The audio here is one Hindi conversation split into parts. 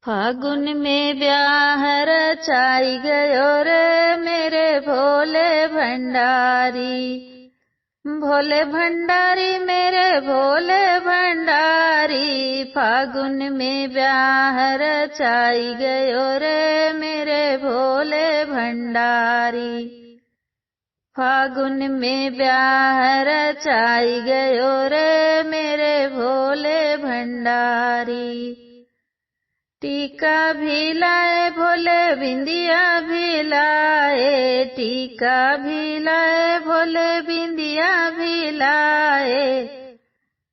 फागुन में ब्याह रचाई गयो रे मेरे भोले भंडारी। भोले भंडारी मेरे भोले भंडारी, फागुन में ब्याह रचाई गयो रे मेरे भोले भंडारी। फागुन में ब्याह रचाई गयो रे मेरे भोले भंडारी। टीका भी लाए भोले बिंदिया भी लाए, टीका भी लाए भोले बिंदिया भी लाए।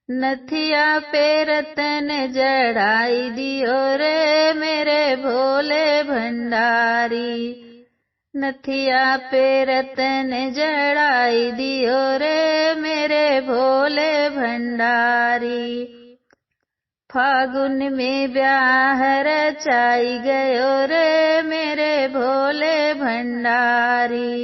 नथिया पे रतन जड़ाई दियो रे मेरे भोले भंडारी। नथिया पे रतन जड़ाई दियो रे मेरे भोले भंडारी। फागुन में ब्याह रचाई गयो रे मेरे भोले भंडारी।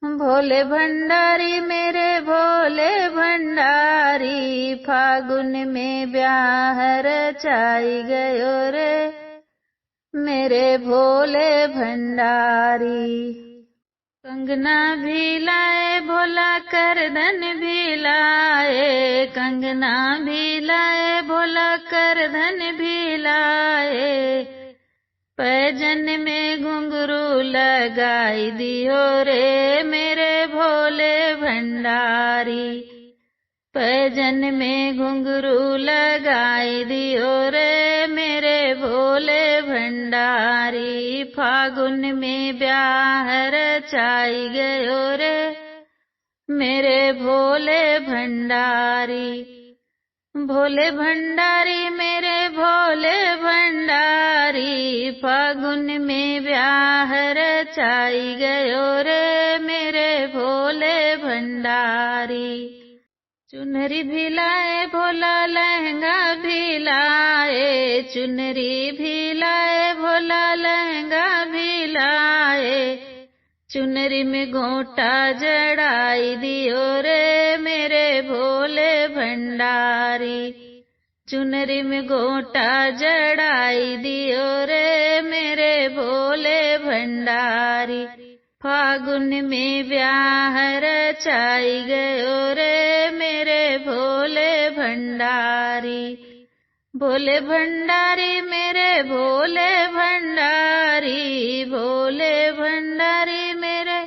भोले भंडारी मेरे भोले भंडारी, फागुन में ब्याह रचाई गयो रे मेरे भोले भंडारी। कंगना भी लाए भोला करधन भी लाए, कंगना भी लाए भोला करधन भी लाए। पैजन में घुंघरू लगाई दियो रे मेरे भोले भंडारी। पैजन में घुंघरू लगाई दियो रे मेरे भोले भंडारी। फागुन में ब्याह रचाई गयो रे मेरे भोले भंडारी। भोले भंडारी मेरे भोले भंडारी, फागुन में ब्याह रचाई गयो रे मेरे भोले भंडारी। चुनरी भी लाए भोला लहंगा भी लाए, चुनरी भी लाए भोला लहंगा भी लाए। चुनरी में गोटा जड़ाई दियो रे मेरे भोले भंडारी। चुनरी में गोटा जड़ाई दियो रे मेरे भोले भंडारी। फागुन में ब्याह रचाई गयो रे मेरे भोले भंडारी। भोले भंडारी मेरे भोले भंडारी, भोले भंडारी मेरे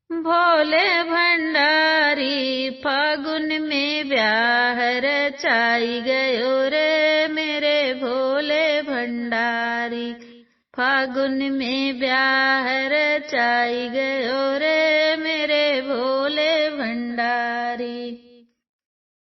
भोले भंडारी। फागुन में ब्याह रचाई गयो रे मेरे भोले भंडारी। फागुन में ब्याह रचाई गयो रे मेरे भोले भंडारी।